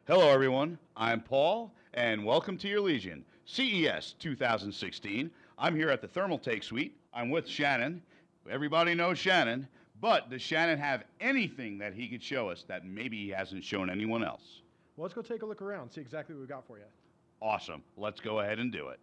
Hello, everyone. I'm Paul, and welcome to your Legion CES 2016. I'm here at the Thermaltake Suite. I'm with Shannon. Everybody knows Shannon, but does Shannon have anything that he could show us that maybe he hasn't shown anyone else? Well, let's go take a look around, see exactly what we got for you. Awesome. Let's go ahead and do it.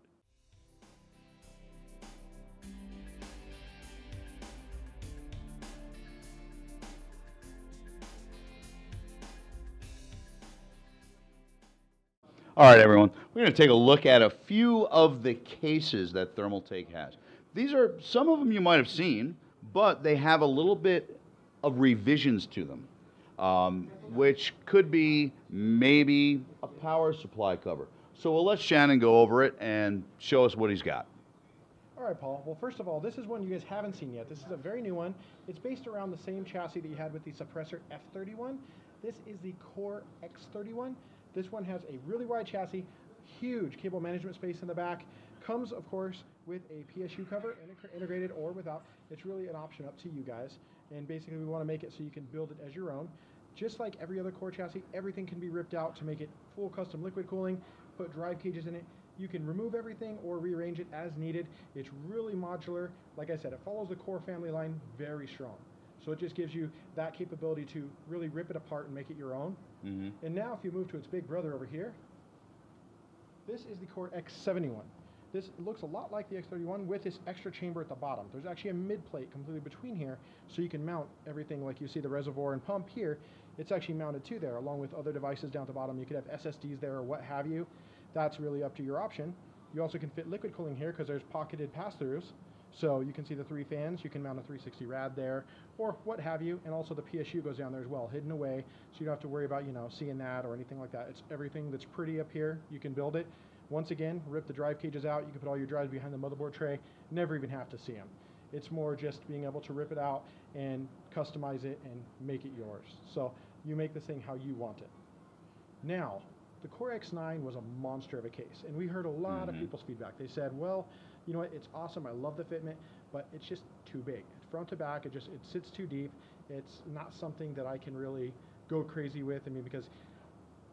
All right, everyone. We're going to take a look at a few of the cases that Thermaltake has. These are some of them you might have seen, but they have a little bit of revisions to them, which could be maybe a power supply cover. So we'll let Shannon go over it and show us what he's got. All right, Paul. Well, first of all, this is one you guys haven't seen yet. This is a very new one. It's based around the same chassis that you had with the Suppressor F31. This is the Core X31. This one has a really wide chassis, huge cable management space in the back. Comes, of course, with a PSU cover, integrated or without. It's really an option up to you guys. And basically, we want to make it so you can build it as your own. Just like every other core chassis, everything can be ripped out to make it full custom liquid cooling, put drive cages in it. You can remove everything or rearrange it as needed. It's really modular. Like I said, it follows the core family line very strong. So it just gives you that capability to really rip it apart and make it your own. And now if you move to its big brother over here, this is the Core X71. This looks a lot like the X31 with this extra chamber at the bottom. There's actually a mid plate completely between here, so you can mount everything like you see the reservoir and pump here. It's actually mounted to there along with other devices down at the bottom. You could have SSDs there or what have you. That's really up to your option. You also can fit liquid cooling here because there's pocketed pass-throughs. So you can see the three fans. You can mount a 360 rad there or what have you. And also the PSU goes down there as well, hidden away. So you don't have to worry about, seeing that or anything like that. It's everything that's pretty up here. You can build it. Once again, rip the drive cages out. You can put all your drives behind the motherboard tray. Never even have to see them. It's more just being able to rip it out and customize it and make it yours. So you make this thing how you want it. Now, the Core X9 was a monster of a case, and we heard a lot of people's feedback. They said, well, you know what, it's awesome, I love the fitment, but it's just too big. Front to back, it sits too deep. It's not something that I can really go crazy with. I mean, because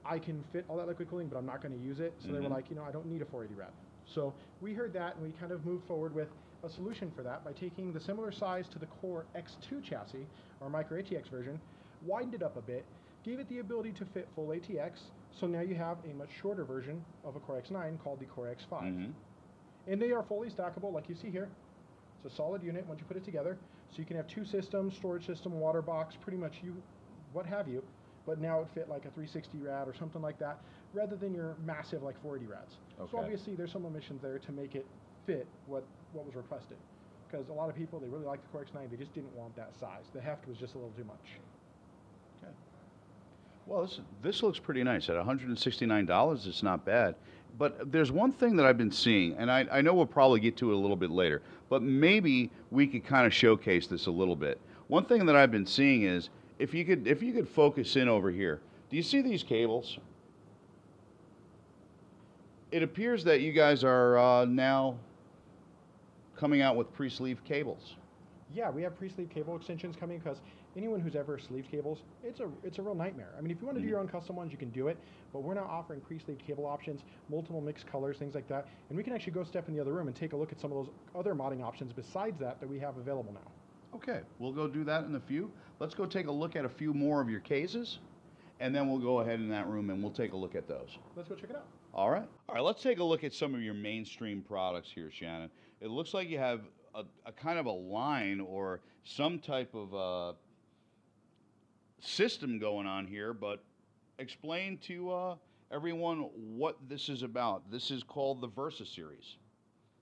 I can fit all that liquid cooling, but I'm not going to use it. So they were like, I don't need a 480 rad. So we heard that, and we kind of moved forward with a solution for that by taking the similar size to the Core X2 chassis, or Micro ATX version, widened it up a bit, gave it the ability to fit full ATX, so now you have a much shorter version of a Core X9 called the Core X5. And they are fully stackable like you see here. It's a solid unit once you put it together. So you can have two systems, storage system, water box, pretty much what have you. But now it fit like a 360 rad or something like that, rather than your massive like 480 rads. Okay. So obviously there's some omissions there to make it fit what was requested. Because a lot of people, they really like the Core X9, they just didn't want that size. The heft was just a little too much. Okay. Well, this looks pretty nice. At $169, it's not bad. But there's one thing that I've been seeing, and I know we'll probably get to it a little bit later, but maybe we could kind of showcase this a little bit. One thing that I've been seeing is, if you could focus in over here, do you see these cables? It appears that you guys are now coming out with pre-sleeve cables. Yeah, we have pre-sleeve cable extensions coming because anyone who's ever sleeved cables, it's a real nightmare. I mean, if you want to do your own custom ones, you can do it, but we're now offering pre-sleeved cable options, multiple mixed colors, things like that, and we can actually go step in the other room and take a look at some of those other modding options besides that we have available now. Okay, we'll go do that in a few. Let's go take a look at a few more of your cases, and then we'll go ahead in that room and we'll take a look at those. Let's go check it out. All right. All right, let's take a look at some of your mainstream products here, Shannon. It looks like you have a kind of a line or some type of system going on here, but explain to everyone what this is about. This is called the Versa Series.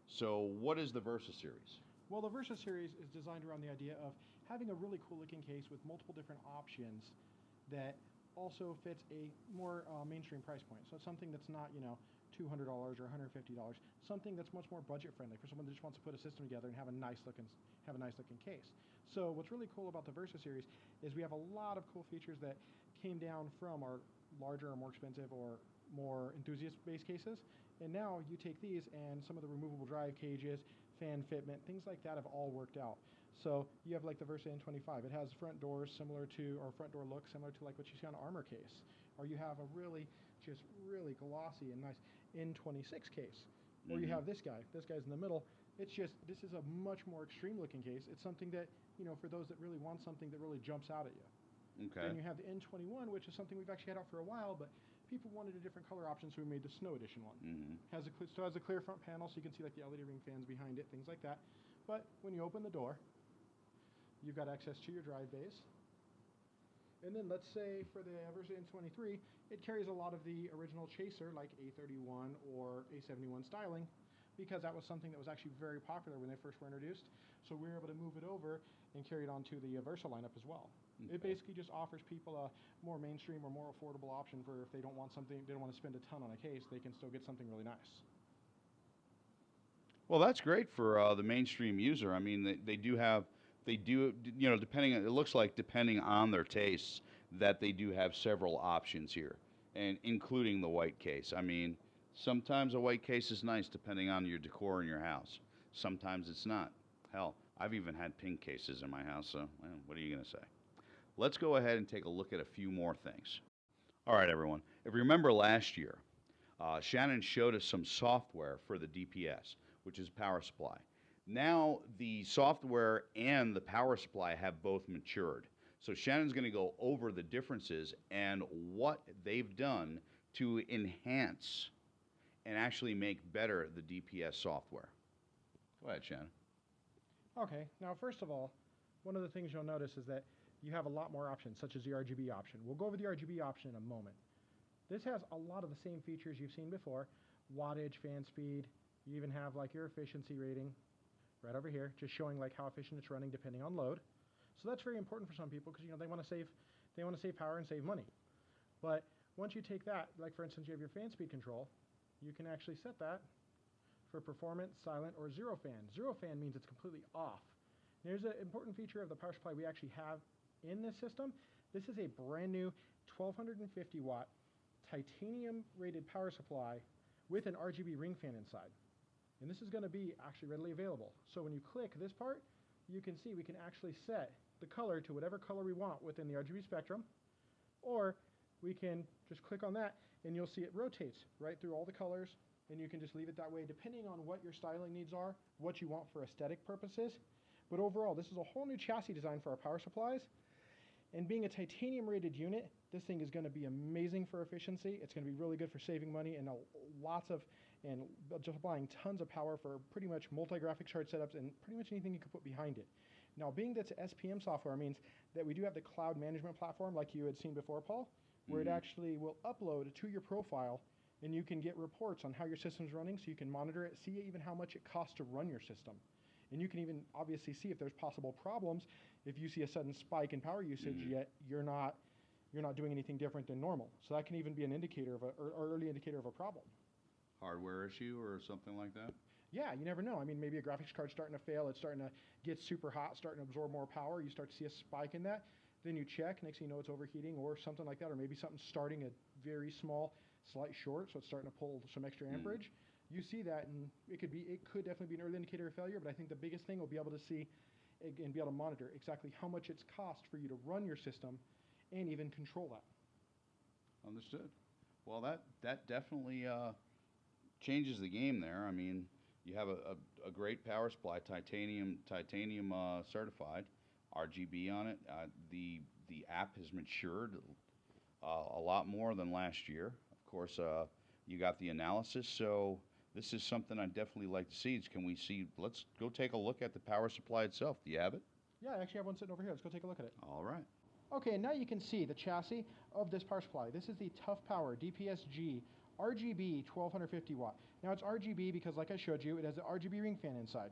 So what is the Versa Series? Well, the Versa Series is designed around the idea of having a really cool looking case with multiple different options that also fits a more mainstream price point. So it's something that's not, $200 or $150, something that's much more budget friendly for someone that just wants to put a system together and have a nice looking case. So what's really cool about the Versa Series is we have a lot of cool features that came down from our larger or more expensive or more enthusiast-based cases. And now you take these and some of the removable drive cages, fan fitment, things like that have all worked out. So you have like the Versa N25. It has front doors similar to, or front door look similar to like what you see on an armor case. or you have a just really glossy and nice N26 case, or you have this guy's in the middle. This is a much more extreme looking case. It's something that, for those that really want something that really jumps out at you. Okay. Then you have the N21, which is something we've actually had out for a while, but people wanted a different color option, so we made the Snow Edition one. Still has a clear front panel, so you can see like the LED ring fans behind it, things like that. But when you open the door, you've got access to your drive bays. And then let's say for the Versa N23, it carries a lot of the original Chaser, like A31 or A71 styling, because that was something that was actually very popular when they first were introduced. So we were able to move it over and carry it onto the Versa lineup as well. Okay. It basically just offers people a more mainstream or more affordable option for if they don't want to spend a ton on a case, they can still get something really nice. Well, that's great for the mainstream user. I mean, they do, it looks like depending on their tastes, that they do have several options here, and including the white case. I mean, sometimes a white case is nice depending on your decor in your house. Sometimes it's not. Hell, I've even had pink cases in my house, so what are you going to say? Let's go ahead and take a look at a few more things. All right, everyone. If you remember last year, Shannon showed us some software for the DPS, which is power supply. Now the software and the power supply have both matured. So Shannon's going to go over the differences and what they've done to enhance and actually make better the DPS software. Go ahead, Shannon. Okay, now first of all, one of the things you'll notice is that you have a lot more options, such as the RGB option. We'll go over the RGB option in a moment. This has a lot of the same features you've seen before: wattage, fan speed. You even have like your efficiency rating right over here, just showing like how efficient it's running depending on load. So that's very important for some people because they want to save power and save money. But once you take that, like for instance, you have your fan speed control, you can actually set that for performance, silent, or zero fan. Zero fan means it's completely off. There's an important feature of the power supply we actually have in this system. This is a brand new 1250 watt titanium rated power supply with an RGB ring fan inside. And this is going to be actually readily available. So when you click this part, you can see we can actually set the color to whatever color we want within the RGB spectrum, or we can just click on that and you'll see it rotates right through all the colors, and you can just leave it that way depending on what your styling needs are, what you want for aesthetic purposes. But overall, this is a whole new chassis design for our power supplies. And being a titanium rated unit, this thing is going to be amazing for efficiency. It's going to be really good for saving money and just applying tons of power for pretty much multi-graphics card setups and pretty much anything you can put behind it. Now, being that it's SPM software means that we do have the cloud management platform like you had seen before, Paul, where it actually will upload to your profile, and you can get reports on how your system's running, so you can monitor it, see even how much it costs to run your system. And you can even obviously see if there's possible problems. If you see a sudden spike in power usage, yet you're not doing anything different than normal. So that can even be an indicator of or early indicator of a problem. Hardware issue or something like that? Yeah, you never know. I mean, maybe a graphics card's starting to fail. It's starting to get super hot, starting to absorb more power. You start to see a spike in that. Then you check. Next thing you know, it's overheating or something like that. Or maybe something's starting a very small, slight short, so it's starting to pull some extra amperage. You see that, and it could definitely be an early indicator of failure, but I think the biggest thing will be able to see and be able to monitor exactly how much it's cost for you to run your system and even control that. Understood. Well, that definitely changes the game there. I mean, you have a great power supply, titanium certified, RGB on it. The app has matured a lot more than last year. Of course, you got the analysis, so this is something I'd definitely like to see. Let's go take a look at the power supply itself. Do you have it? Yeah, I actually have one sitting over here. Let's go take a look at it. All right. Okay, and now you can see the chassis of this power supply. This is the Tough Power DPS-G RGB 1250 watt. Now it's RGB because, like I showed you, it has an RGB ring fan inside.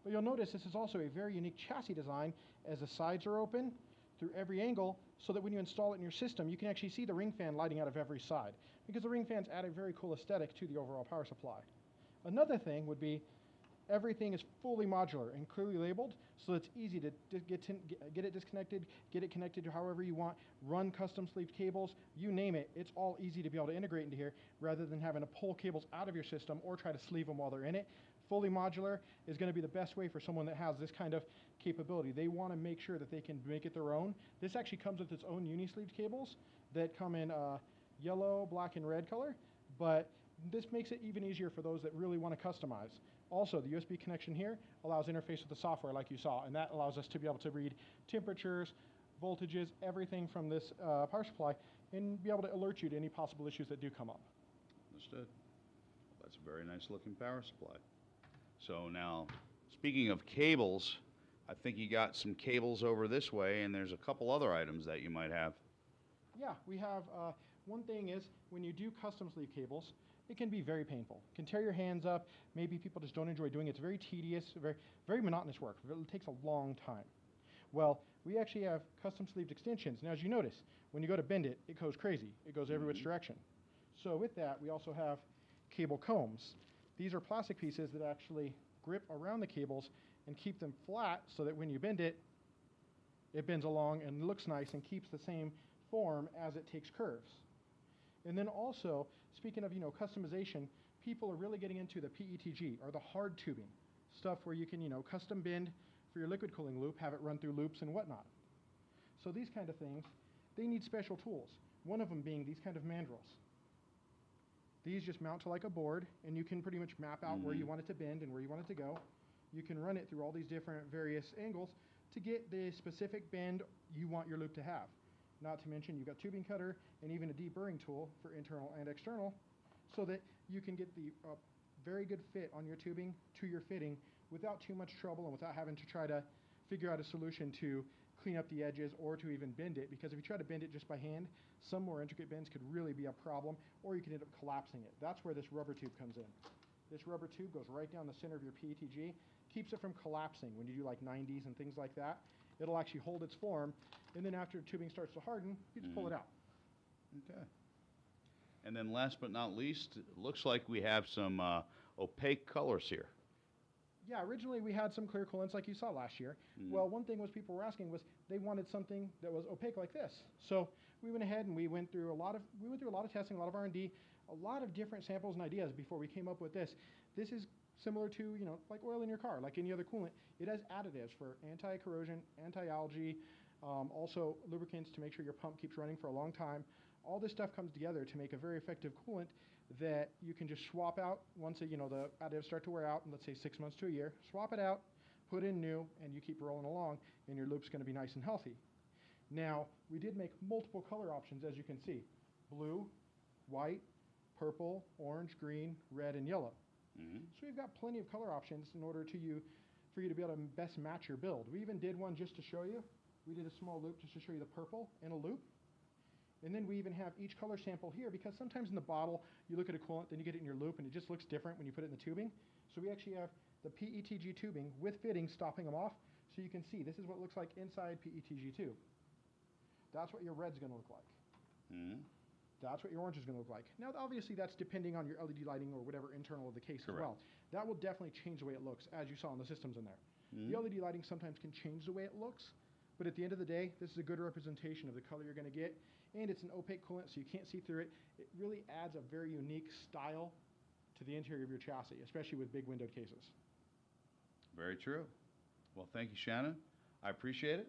But you'll notice this is also a very unique chassis design, as the sides are open through every angle, so that when you install it in your system, you can actually see the ring fan lighting out of every side, because the ring fans add a very cool aesthetic to the overall power supply. Another thing would be everything is fully modular and clearly labeled, so it's easy to get it disconnected, get it connected to however you want, run custom sleeved cables, you name it. It's all easy to be able to integrate into here rather than having to pull cables out of your system or try to sleeve them while they're in it. Fully modular is going to be the best way for someone that has this kind of capability. They want to make sure that they can make it their own. This actually comes with its own uni-sleeved cables that come in yellow, black, and red color, but this makes it even easier for those that really want to customize. Also, the USB connection here allows interface with the software like you saw, and that allows us to be able to read temperatures, voltages, everything from this power supply, and be able to alert you to any possible issues that do come up. Understood. Well, that's a very nice looking power supply. So now, speaking of cables, I think you got some cables over this way, and there's a couple other items that you might have. Yeah, we have, one thing is, when you do custom sleeve cables, it can be very painful. It can tear your hands up. Maybe people just don't enjoy doing it. It's very tedious, very monotonous work. It takes a long time. Well, we actually have custom sleeved extensions. Now, as you notice, when you go to bend it, it goes crazy. It goes every which direction. So with that, we also have cable combs. These are plastic pieces that actually grip around the cables and keep them flat so that when you bend it, it bends along and looks nice and keeps the same form as it takes curves. And then also, speaking of, customization, people are really getting into the PETG, or the hard tubing, stuff where you can, custom bend for your liquid cooling loop, have it run through loops and whatnot. So these kind of things, they need special tools. One of them being these kind of mandrels. These just mount to like a board, and you can pretty much map out where you want it to bend and where you want it to go. You can run it through all these different various angles to get the specific bend you want your loop to have. Not to mention you've got tubing cutter and even a deburring tool for internal and external, so that you can get the very good fit on your tubing to your fitting without too much trouble and without having to try to figure out a solution to clean up the edges or to even bend it, because if you try to bend it just by hand, some more intricate bends could really be a problem, or you could end up collapsing it. That's where this rubber tube comes in. This rubber tube goes right down the center of your PETG, keeps it from collapsing when you do like 90s and things like that. It'll actually hold its form, and then after tubing starts to harden, you just pull it out. Okay. And then last but not least, it looks like we have some opaque colors here. Yeah, originally we had some clear coolants like you saw last year. Well, one thing was people were asking was they wanted something that was opaque like this. So we went ahead and we went through a lot of testing, a lot of R&D, a lot of different samples and ideas before we came up with this. This is similar to, like oil in your car, like any other coolant. It has additives for anti-corrosion, anti-algae, also lubricants to make sure your pump keeps running for a long time. All this stuff comes together to make a very effective coolant that you can just swap out once the additives start to wear out in, let's say, 6 months to a year. Swap it out, put in new, and you keep rolling along, and your loop's going to be nice and healthy. Now, we did make multiple color options, as you can see. Blue, white, purple, orange, green, red, and yellow. So we've got plenty of color options in order for you to be able to best match your build. We even did one just to show you. We did a small loop just to show you the purple in a loop. And then we even have each color sample here, because sometimes in the bottle, you look at a coolant, then you get it in your loop, and it just looks different when you put it in the tubing. So we actually have the PETG tubing with fittings stopping them off, so you can see this is what it looks like inside PETG tube. That's what your red's going to look like. That's what your orange is going to look like. Now, obviously, that's depending on your LED lighting or whatever internal of the case as well. That will definitely change the way it looks, as you saw in the systems in there. The LED lighting sometimes can change the way it looks, but at the end of the day, this is a good representation of the color you're going to get, and it's an opaque coolant, so you can't see through it. It really adds a very unique style to the interior of your chassis, especially with big windowed cases. Very true. Well, thank you, Shannon. I appreciate it.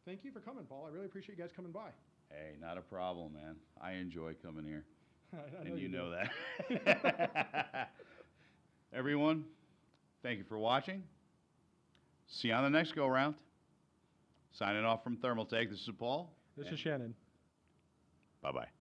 Thank you for coming, Paul. I really appreciate you guys coming by. Hey, not a problem, man. I enjoy coming here. And you know that. Everyone, thank you for watching. See you on the next go-round. Signing off from Thermaltake, this is Paul. This is Shannon. Bye-bye.